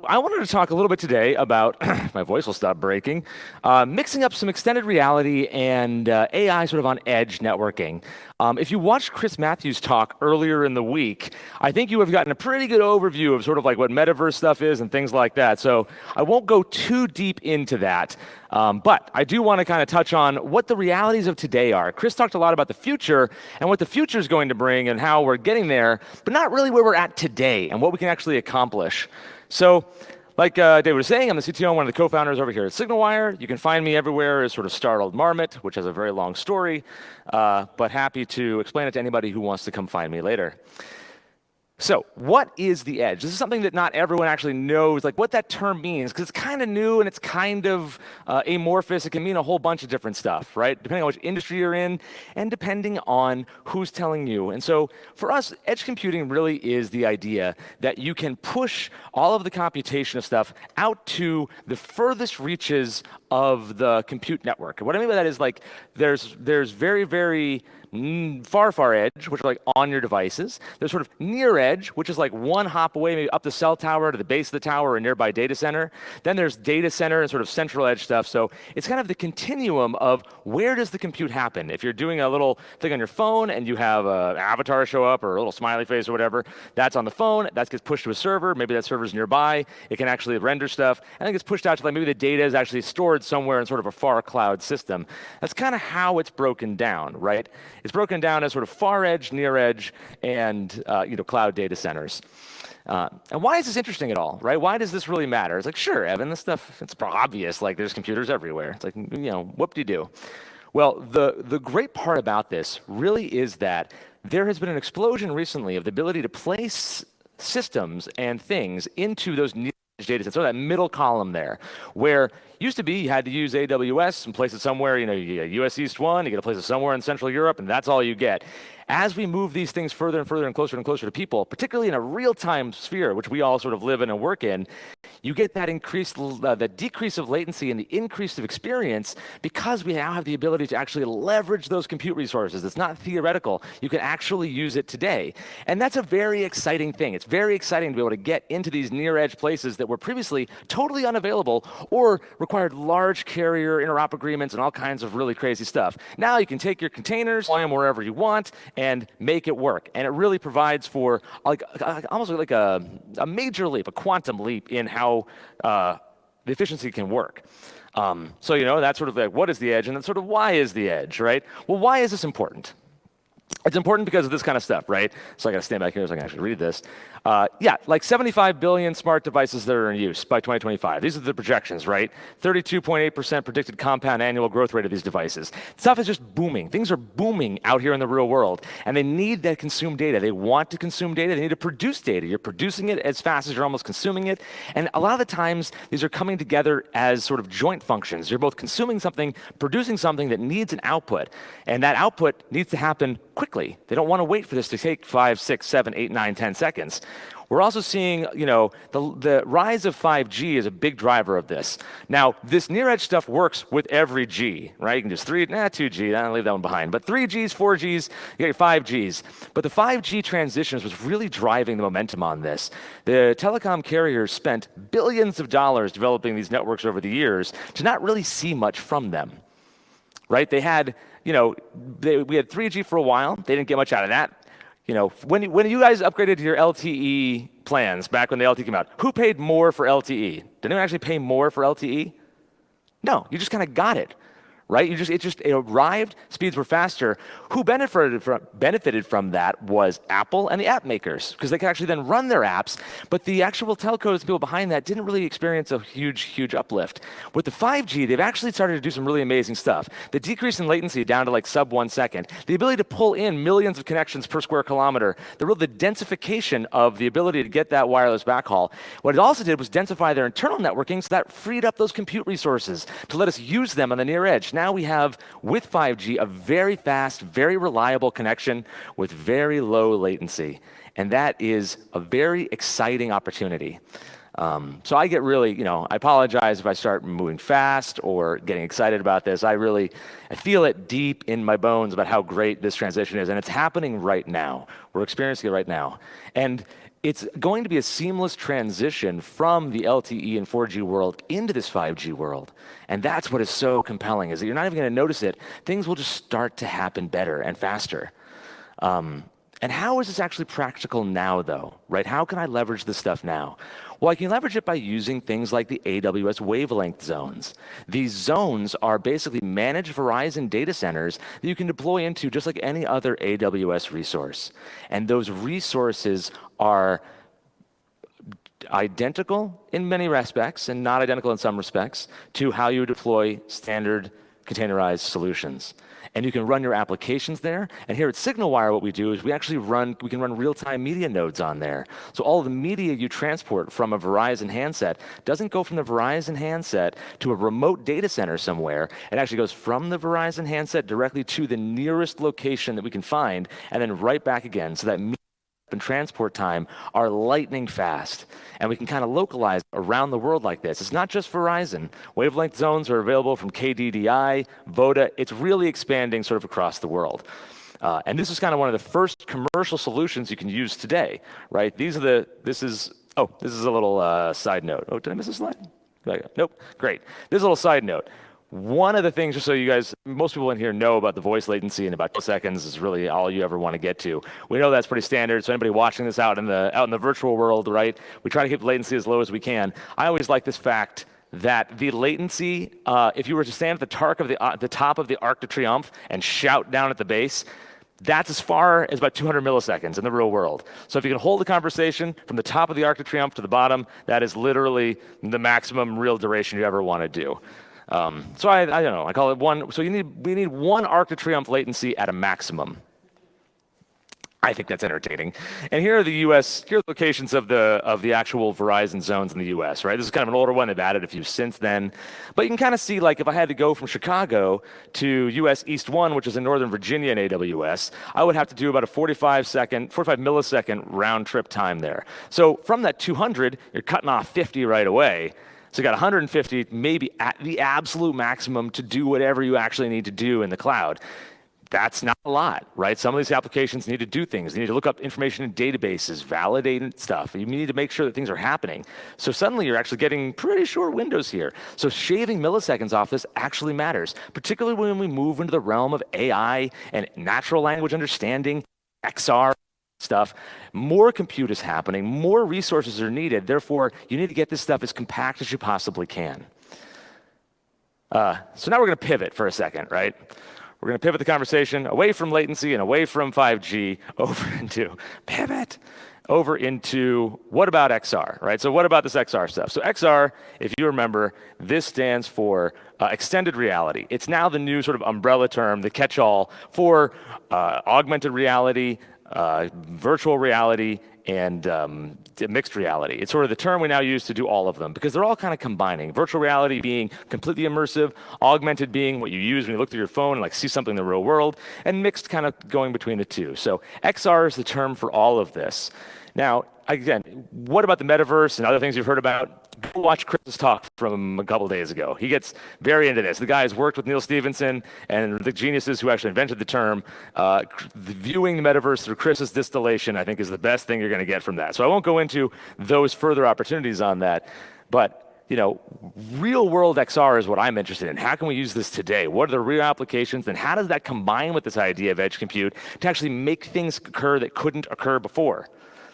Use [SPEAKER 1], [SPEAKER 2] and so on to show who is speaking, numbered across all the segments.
[SPEAKER 1] I wanted to talk a little bit today about, my voice will stop breaking, mixing up some extended reality and AI sort of on edge networking. If you watched Chris Matthews' talk earlier in the week, I think you have gotten a pretty good overview of sort of like what metaverse stuff is and things like that. So I won't go too deep into that, but I do want to kind of touch on what the realities of today are. Chris talked a lot about the future and what the future is going to bring and how we're getting there, but not really where we're at today and what we can actually accomplish. So, like David was saying, I'm the CTO and one of the co-founders over here at SignalWire. You can find me everywhere as sort of Startled Marmot, which has a very long story, but happy to explain it to anybody who wants to come find me later. So what is the edge? This is something that not everyone actually knows, like what that term means, because it's kind of new and it's kind of amorphous. It can mean a whole bunch of different stuff, right? Depending on which industry you're in and depending on who's telling you. And so for us, edge computing really is the idea that you can push all of the computation of stuff out to the furthest reaches of the compute network. And what I mean by that is like there's very, very far edge, which are like on your devices. There's sort of near edge, which is like one hop away, maybe up the cell tower to the base of the tower or a nearby data center. Then there's data center and sort of central edge stuff. So it's kind of the continuum of where does the compute happen? If you're doing a little thing on your phone and you have an avatar show up or a little smiley face or whatever, that's on the phone. That gets pushed to a server. Maybe that server's nearby. It can actually render stuff. And it gets pushed out to like maybe the data is actually stored somewhere in sort of a far cloud system. That's kind of how it's broken down, right? It's broken down as sort of far edge, near edge, and cloud data centers. And why is this interesting at all, right? Why does this really matter? It's like, sure, Evan, this stuff, it's obvious, like there's computers everywhere. It's like, whoop-de-doo. Well, the great part about this really is that there has been an explosion recently of the ability to place systems and things into those near edge data sets. So that middle column there, where used to be you had to use AWS and place it somewhere, you get US East 1, you get to place it somewhere in Central Europe, and that's all you get. As we move these things further and further and closer to people, particularly in a real-time sphere, which we all sort of live in and work in, you get that the decrease of latency and the increase of experience because we now have the ability to actually leverage those compute resources. It's not theoretical. You can actually use it today. And that's a very exciting thing. It's very exciting to be able to get into these near-edge places that were previously totally unavailable or required large carrier interop agreements and all kinds of really crazy stuff. Now you can take your containers, deploy them wherever you want, and make it work. And it really provides for almost like a major leap, a quantum leap in how the efficiency can work. So that's sort of like what is the edge, and then sort of why is the edge, right? Well, why is this important? It's important because of this kind of stuff, right? So I got to stand back here so I can actually read this. Like 75 billion smart devices that are in use by 2025. These are the projections, right? 32.8% predicted compound annual growth rate of these devices. Stuff is just booming. Things are booming out here in the real world, and they need that consume data. They want to consume data. They need to produce data. You're producing it as fast as you're almost consuming it, and a lot of the times these are coming together as sort of joint functions. You're both consuming something, producing something that needs an output, and that output needs to happen quickly. They don't want to wait for this to take 5, 6, 7, 8, 9, 10 seconds. We're also seeing, the rise of 5G is a big driver of this. Now, this near-edge stuff works with every G, right? You can just 2G, I'll leave that one behind. But 3Gs, 4Gs, you get your 5Gs. But the 5G transitions was really driving the momentum on this. The telecom carriers spent billions of dollars developing these networks over the years to not really see much from them, right? They had, we had 3G for a while. They didn't get much out of that. When you guys upgraded to your LTE plans back when the LTE came out, who paid more for LTE? Did anyone actually pay more for LTE? No, you just kind of got it, right? It arrived, speeds were faster. Who benefited from that was Apple and the app makers, because they could actually then run their apps, but the actual telcos and people behind that didn't really experience a huge uplift. With the 5G, they've actually started to do some really amazing stuff. The decrease in latency down to like sub 1 second, the ability to pull in millions of connections per square kilometer, the densification of the ability to get that wireless backhaul. What it also did was densify their internal networking, so that freed up those compute resources to let us use them on the near edge. Now we have, with 5G, a very fast, very reliable connection with very low latency. And that is a very exciting opportunity. So I get really, I apologize if I start moving fast or getting excited about this. I feel it deep in my bones about how great this transition is, and it's happening right now. We're experiencing it right now. And it's going to be a seamless transition from the LTE and 4G world into this 5G world. And that's what is so compelling, is that you're not even going to notice it. Things will just start to happen better and faster. And how is this actually practical now, though, right? How can I leverage this stuff now? Well, I can leverage it by using things like the AWS Wavelength zones. These zones are basically managed Verizon data centers that you can deploy into just like any other AWS resource. And those resources are identical in many respects and not identical in some respects to how you deploy standard containerized solutions. And you can run your applications there. And here at SignalWire, what we do is we can run real-time media nodes on there. So all of the media you transport from a Verizon handset doesn't go from the Verizon handset to a remote data center somewhere. It actually goes from the Verizon handset directly to the nearest location that we can find, and then right back again. So that media and transport time are lightning fast, and we can kind of localize around the world like this. It's not just Verizon. Wavelength zones are available from KDDI, Voda. It's really expanding sort of across the world. And this is kind of one of the first commercial solutions you can use today, right? This is a little side note. Oh, did I miss a slide? Nope, great. This is a little side note. One of the things, just so you guys, most people in here know about the voice latency in about 2 seconds is really all you ever want to get to. We know that's pretty standard, so anybody watching this out in the virtual world, right, we try to keep latency as low as we can. I always like this fact that the latency, if you were to stand at the top of the Arc de Triomphe and shout down at the base, that's as far as about 200 milliseconds in the real world. So if you can hold a conversation from the top of the Arc de Triomphe to the bottom, that is literally the maximum real duration you ever want to do. So I don't know, I call it one. So we need one Arc de Triomphe latency at a maximum. I think that's entertaining. And here are the locations of the actual Verizon zones in the US, right? This is kind of an older one. They've added a few since then. But you can kind of see, like, if I had to go from Chicago to US East 1, which is in Northern Virginia in AWS, I would have to do about a 45 millisecond round trip time there. So from that 200, you're cutting off 50 right away. So you got 150, maybe at the absolute maximum to do whatever you actually need to do in the cloud. That's not a lot, right? Some of these applications need to do things. They need to look up information in databases, validate stuff. You need to make sure that things are happening. So suddenly you're actually getting pretty short windows here. So shaving milliseconds off this actually matters, particularly when we move into the realm of AI and natural language understanding, XR, stuff. More compute is happening, more resources are needed. Therefore, you need to get this stuff as compact as you possibly can. So now we're going to pivot for a second, right? We're going to pivot the conversation away from latency and away from 5G over into what about XR, right? So what about this XR stuff? So XR, if you remember, this stands for extended reality. It's now the new sort of umbrella term, the catch-all for augmented reality, virtual reality, and mixed reality. It's sort of the term we now use to do all of them because they're all kind of combining. Virtual reality being completely immersive, augmented being what you use when you look through your phone and like see something in the real world, and mixed kind of going between the two. So XR is the term for all of this. Now, again, what about the metaverse and other things you've heard about? Go watch Chris's talk from a couple days ago. He gets very into this. The guy has worked with Neil Stephenson and the geniuses who actually invented the term. Viewing the metaverse through Chris's distillation, I think, is the best thing you're going to get from that. So I won't go into those further opportunities on that. But real world XR is what I'm interested in. How can we use this today? What are the real applications? And how does that combine with this idea of edge compute to actually make things occur that couldn't occur before?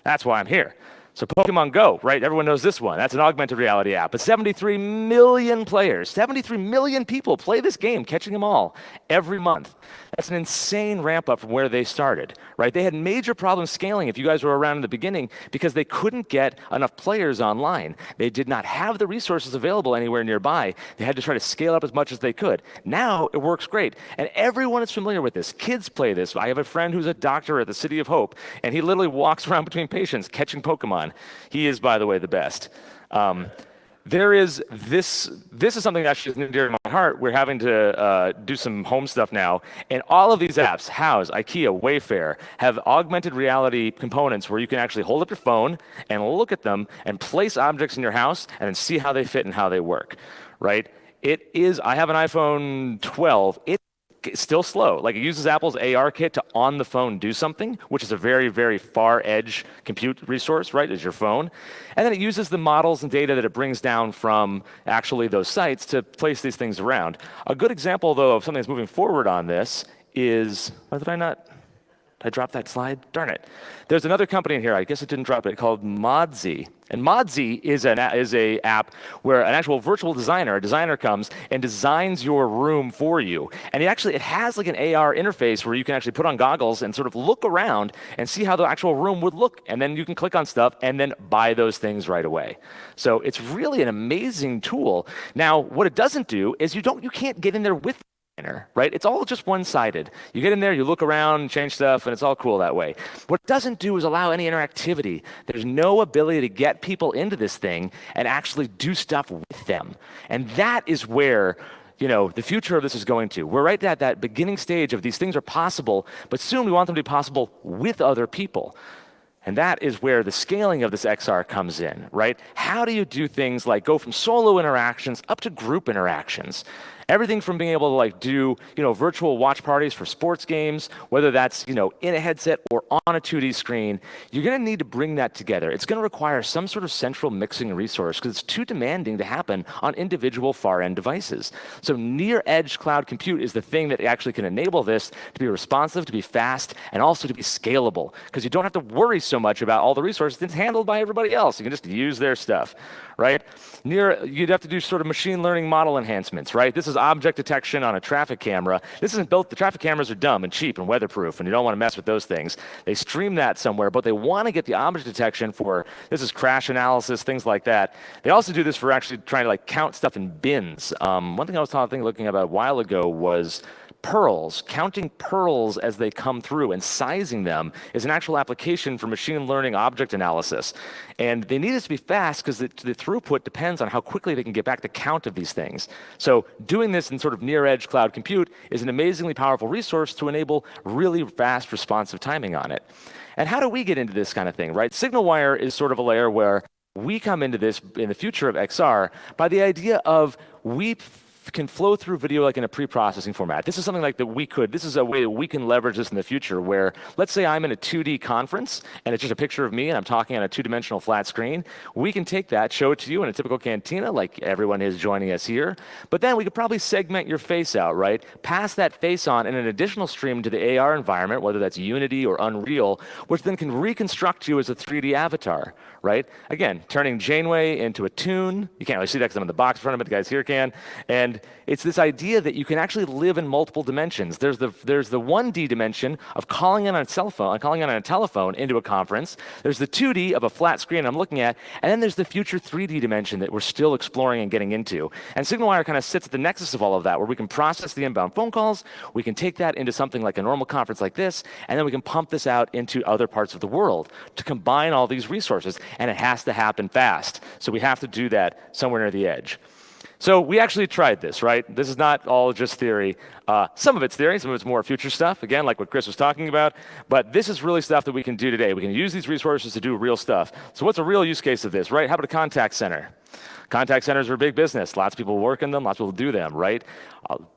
[SPEAKER 1] That's why I'm here. So Pokemon Go, right? Everyone knows this one. That's an augmented reality app. But 73 million players, 73 million people play this game, catching them all every month. That's an insane ramp up from where they started, right? They had major problems scaling, if you guys were around in the beginning, because they couldn't get enough players online. They did not have the resources available anywhere nearby. They had to try to scale up as much as they could. Now it works great. And everyone is familiar with this. Kids play this. I have a friend who's a doctor at the City of Hope, and he literally walks around between patients catching Pokemon. He is, by the way, the best. There is this. This is something that actually is near and dear to my heart. We're having to do some home stuff now, and all of these apps, House, IKEA, Wayfair, have augmented reality components where you can actually hold up your phone and look at them and place objects in your house and then see how they fit and how they work. Right? It is. I have an iPhone 12. It's still slow. Like, it uses Apple's AR kit to on the phone do something, which is a very, very far edge compute resource, right, is your phone. And then it uses the models and data that it brings down from actually those sites to place these things around. A good example, though, of something that's moving forward on this is, oh, did I drop that slide? Darn it. There's another company in here, I guess it didn't drop it, called Modsy. And Modsy is a app where an actual virtual designer, a designer comes and designs your room for you. And it has like an AR interface where you can actually put on goggles and sort of look around and see how the actual room would look. And then you can click on stuff and then buy those things right away. So it's really an amazing tool. Now, what it doesn't do is you can't get in there with right? It's all just one-sided. You get in there, you look around, change stuff, and it's all cool that way. What it doesn't do is allow any interactivity. There's no ability to get people into this thing and actually do stuff with them. And that is where the future of this is going to. We're right at that beginning stage of these things are possible, but soon we want them to be possible with other people. And that is where the scaling of this XR comes in, right? How do you do things like go from solo interactions up to group interactions? Everything from being able to do virtual watch parties for sports games, whether that's in a headset or on a 2D screen, you're going to need to bring that together. It's going to require some sort of central mixing resource because it's too demanding to happen on individual far-end devices. So near-edge cloud compute is the thing that actually can enable this to be responsive, to be fast, and also to be scalable because you don't have to worry so much about all the resources that's handled by everybody else. You can just use their stuff, right? You'd have to do sort of machine learning model enhancements, right? This is object detection on a traffic camera. This isn't built, the traffic cameras are dumb and cheap and weatherproof, and you don't want to mess with those things. They stream that somewhere, but they want to get the object detection for, this is crash analysis, things like that. They also do this for actually trying to count stuff in bins. One thing I was looking about a while ago was pearls. Counting pearls as they come through and sizing them is an actual application for machine learning object analysis. And they need this to be fast because the throughput depends on how quickly they can get back the count of these things. So doing this in sort of near-edge cloud compute is an amazingly powerful resource to enable really fast responsive timing on it. And how do we get into this kind of thing, right? SignalWire is sort of a layer where we come into this in the future of XR by the idea of we can flow through video like in a pre-processing format. This is something like this is a way that we can leverage this in the future where, let's say I'm in a 2D conference and it's just a picture of me and I'm talking on a two-dimensional flat screen. We can take that, show it to you in a typical cantina like everyone is joining us here, but then we could probably segment your face out, right? Pass that face on in an additional stream to the AR environment, whether that's Unity or Unreal, which then can reconstruct you as a 3D avatar, right? Again, turning Janeway into a tune. You can't really see that because I'm in the box in front of it, the guys here can. And it's this idea that you can actually live in multiple dimensions. There's the 1D dimension of calling in on a cell phone, calling in on a telephone into a conference. There's the 2D of a flat screen I'm looking at, and then there's the future 3D dimension that we're still exploring and getting into. And SignalWire kind of sits at the nexus of all of that, where we can process the inbound phone calls, we can take that into something like a normal conference like this, and then we can pump this out into other parts of the world to combine all these resources, and it has to happen fast. So we have to do that somewhere near the edge. So we actually tried this, right? This is not all just theory. Some of it's theory, some of it's more future stuff, again, like what Chris was talking about. But this is really stuff that we can do today. We can use these resources to do real stuff. So what's a real use case of this, right? How about a contact center? Contact centers are a big business. Lots of people work in them, lots of people do them, right?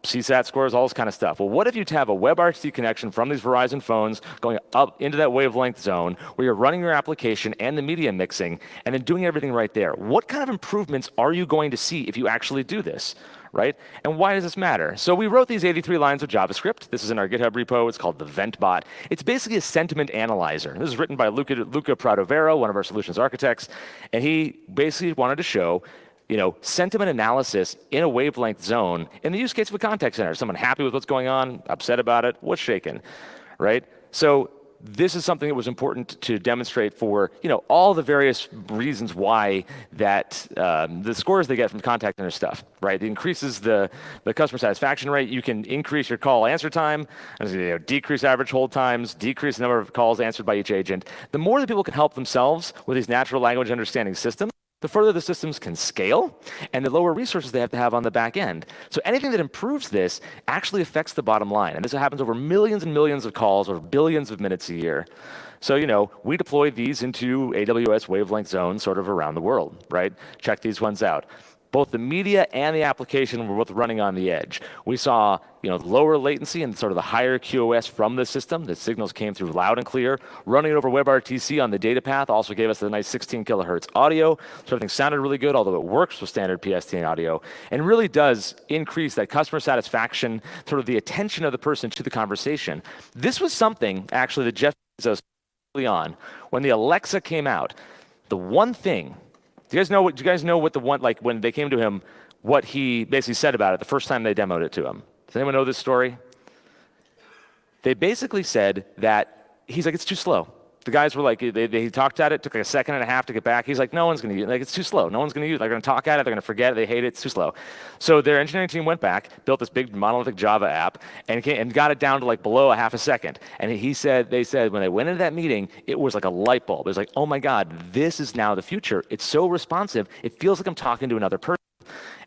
[SPEAKER 1] CSAT scores, all this kind of stuff. Well, what if you have a WebRTC connection from these Verizon phones going up into that wavelength zone where you're running your application and the media mixing and then doing everything right there? What kind of improvements are you going to see if you actually do this, right? And why does this matter? So we wrote these 83 lines of JavaScript. This is in our GitHub repo. It's called the VentBot. It's basically a sentiment analyzer. This is written by Luca Pradovero, one of our solutions architects, and he basically wanted to show sentiment analysis in a wavelength zone in the use case of a contact center. Someone happy with what's going on, upset about it, what's shaking, right? So this is something that was important to demonstrate for all the various reasons why that the scores they get from contact center stuff, right? It increases the customer satisfaction rate. You can increase your call answer time, decrease average hold times, decrease the number of calls answered by each agent. The more that people can help themselves with these natural language understanding systems, the further the systems can scale and the lower resources they have to have on the back end. So anything that improves this actually affects the bottom line. And this happens over millions and millions of calls or billions of minutes a year. So, we deploy these into AWS wavelength zones sort of around the world, right? Check these ones out. Both the media and the application were both running on the edge. We saw, lower latency and sort of the higher QoS from the system. The signals came through loud and clear. Running over WebRTC on the data path also gave us a nice 16 kilohertz audio. So everything sounded really good, although it works with standard PSTN audio, and really does increase that customer satisfaction, sort of the attention of the person to the conversation. This was something, actually, that Jeff Bezos early on, when the Alexa came out, the one thing, do you guys know what the one, like when they came to him, what he basically said about it the first time they demoed it to him? Does anyone know this story? They basically said that, he's like, it's too slow. The guys were like, he talked at it, took like a second and a half to get back. He's like, no one's going to use it. Like, it's too slow. No one's going to use it. They're going to talk at it. They're going to forget it. They hate it. It's too slow. So their engineering team went back, built this big monolithic Java app, and got it down to like below a half a second. And they said when they went into that meeting, it was like a light bulb. It was like, oh my God, this is now the future. It's so responsive. It feels like I'm talking to another person.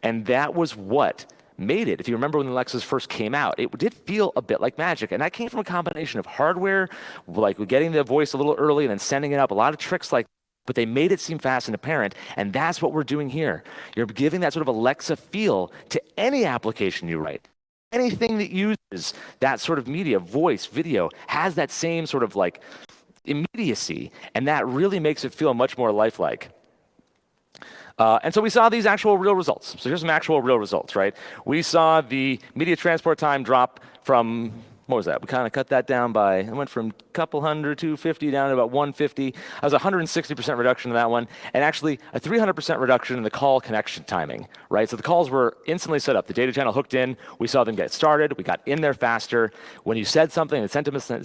[SPEAKER 1] And that was what made it. If you remember when the Alexas first came out, it did feel a bit like magic. And that came from a combination of hardware, like getting the voice a little early and then sending it up, a lot of tricks like, but they made it seem fast and apparent. And that's what we're doing here. You're giving that sort of Alexa feel to any application you write. Anything that uses that sort of media, voice, video, has that same sort of like immediacy. And that really makes it feel much more lifelike. And so we saw these actual real results. So here's some actual real results, right? We saw the media transport time drop from, what was that? We kind of cut that down by, it went from a couple hundred, 250 down to about 150. That was a 160% reduction in that one, and actually a 300% reduction in the call connection timing, right? So the calls were instantly set up. The data channel hooked in. We saw them get started. We got in there faster. When you said something and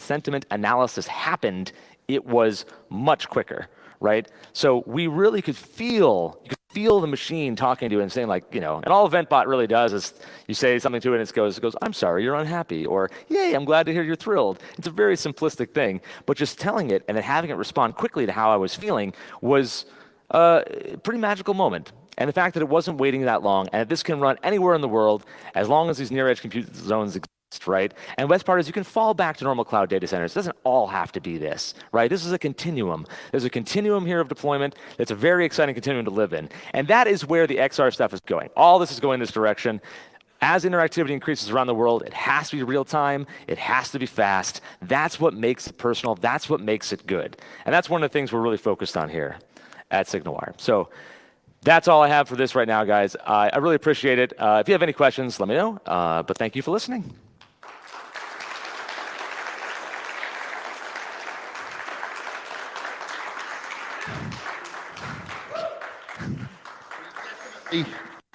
[SPEAKER 1] sentiment analysis happened, it was much quicker, right? So we really could feel the machine talking to it and saying like, and all EventBot really does is you say something to it and it goes, I'm sorry, you're unhappy, or yay, I'm glad to hear you're thrilled. It's a very simplistic thing, but just telling it and then having it respond quickly to how I was feeling was a pretty magical moment. And the fact that it wasn't waiting that long, and that this can run anywhere in the world as long as these near-edge compute zones exist, right? And the best part is you can fall back to normal cloud data centers. It doesn't all have to be this, right? This is a continuum. There's a continuum here of deployment that's a very exciting continuum to live in. And that is where the XR stuff is going. All this is going this direction. As interactivity increases around the world, it has to be real time. It has to be fast. That's what makes it personal. That's what makes it good. And that's one of the things we're really focused on here at SignalWire. So that's all I have for this right now, guys. I really appreciate it. If you have any questions, let me know. But thank you for listening.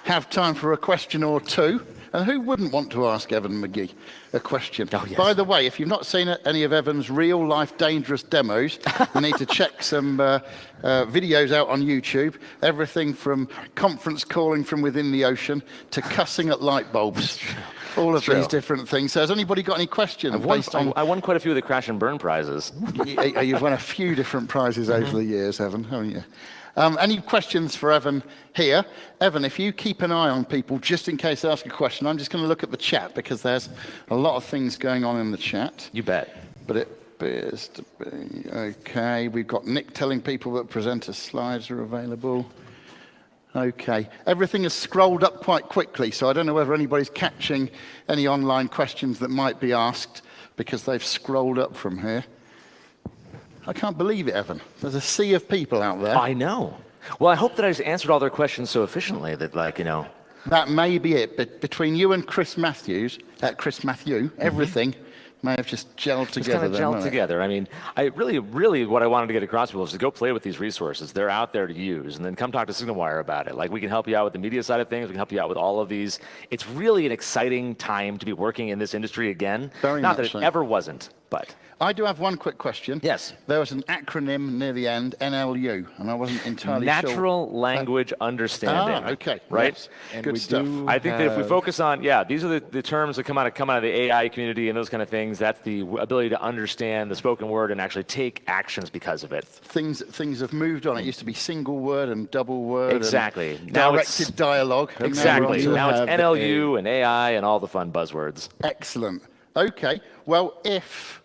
[SPEAKER 2] Have time for a question or two. And who wouldn't want to ask Evan McGee a question?
[SPEAKER 1] Oh, yes.
[SPEAKER 2] By the way, if you've not seen any of Evan's real-life dangerous demos, you need to check some videos out on YouTube. Everything from conference calling from within the ocean to cussing at light bulbs. All of these different things. So has anybody got any questions?
[SPEAKER 1] I won quite a few of the crash and burn prizes.
[SPEAKER 2] You've won a few different prizes over the years, Evan, haven't you? Any questions for Evan here? Evan, if you keep an eye on people, just in case they ask a question, I'm just going to look at the chat because there's a lot of things going on in the chat.
[SPEAKER 1] You bet.
[SPEAKER 2] But it appears to be okay. We've got Nick telling people that presenter slides are available. Okay. Everything has scrolled up quite quickly, so I don't know whether anybody's catching any online questions that might be asked because they've scrolled up from here. I can't believe it, Evan. There's a sea of people out there.
[SPEAKER 1] I know. Well, I hope that I just answered all their questions so efficiently that,
[SPEAKER 2] That may be it, but between you and Chris Matthew, everything may have just gelled together.
[SPEAKER 1] It's kind of gelled together. I mean, I really what I wanted to get across to people is to go play with these resources. They're out there to use, and then come talk to SignalWire about it. Like, we can help you out with the media side of things. We can help you out with all of these. It's really an exciting time to be working in this industry again.
[SPEAKER 2] Very
[SPEAKER 1] Not
[SPEAKER 2] much
[SPEAKER 1] that it ever wasn't, but...
[SPEAKER 2] I do have one quick question.
[SPEAKER 1] Yes.
[SPEAKER 2] There was an acronym near the end, NLU, and I wasn't entirely sure.
[SPEAKER 1] Natural language understanding.
[SPEAKER 2] Okay.
[SPEAKER 1] Right?
[SPEAKER 2] Yes.
[SPEAKER 3] And
[SPEAKER 2] Good
[SPEAKER 3] we
[SPEAKER 2] stuff.
[SPEAKER 3] do
[SPEAKER 1] I think that if we focus on, these are the terms that come out of the AI community and those kind of things. That's the ability to understand the spoken word and actually take actions because of it.
[SPEAKER 2] Things have moved on. It used to be single word and double word.
[SPEAKER 1] Exactly.
[SPEAKER 2] And
[SPEAKER 1] Now
[SPEAKER 2] directed dialogue. and
[SPEAKER 1] Exactly.
[SPEAKER 3] do
[SPEAKER 1] Now it's
[SPEAKER 3] have
[SPEAKER 1] NLU and AI and all the fun buzzwords.
[SPEAKER 2] Excellent. Okay. Well, if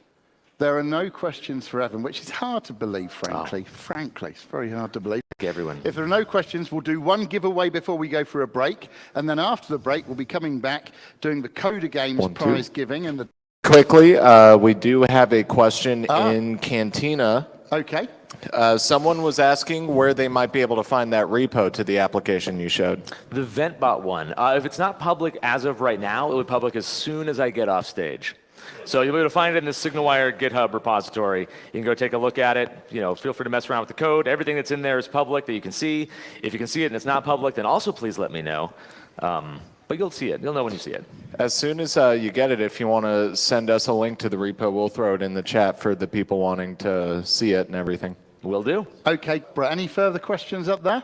[SPEAKER 2] there are no questions for Evan, which is hard to believe, frankly. Frankly, it's very hard to believe.
[SPEAKER 1] Everyone.
[SPEAKER 2] If there are no questions, we'll do one giveaway before we go for a break, and then after the break, we'll be coming back doing the Coda Games prize giving and the.
[SPEAKER 3] Quickly, we do have a question in Cantina.
[SPEAKER 2] Okay.
[SPEAKER 3] Someone was asking where they might be able to find that repo to the application you showed.
[SPEAKER 1] The VentBot one. If it's not public as of right now, it will be public as soon as I get off stage. So you'll be able to find it in the SignalWire GitHub repository. You can go take a look at it. Feel free to mess around with the code. Everything that's in there is public that you can see. If you can see it and it's not public, then also please let me know. But you'll see it. You'll know when you see it.
[SPEAKER 3] As soon as you get it, if you want to send us a link to the repo, we'll throw it in the chat for the people wanting to see it and everything.
[SPEAKER 1] Will do.
[SPEAKER 2] Okay, Brett, any further questions up there?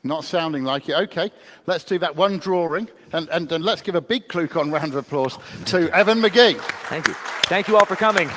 [SPEAKER 2] Not sounding like it. Okay, let's do that one drawing, and let's give a big ClueCon round of applause to Evan McGee.
[SPEAKER 1] Thank you. Thank you all for coming.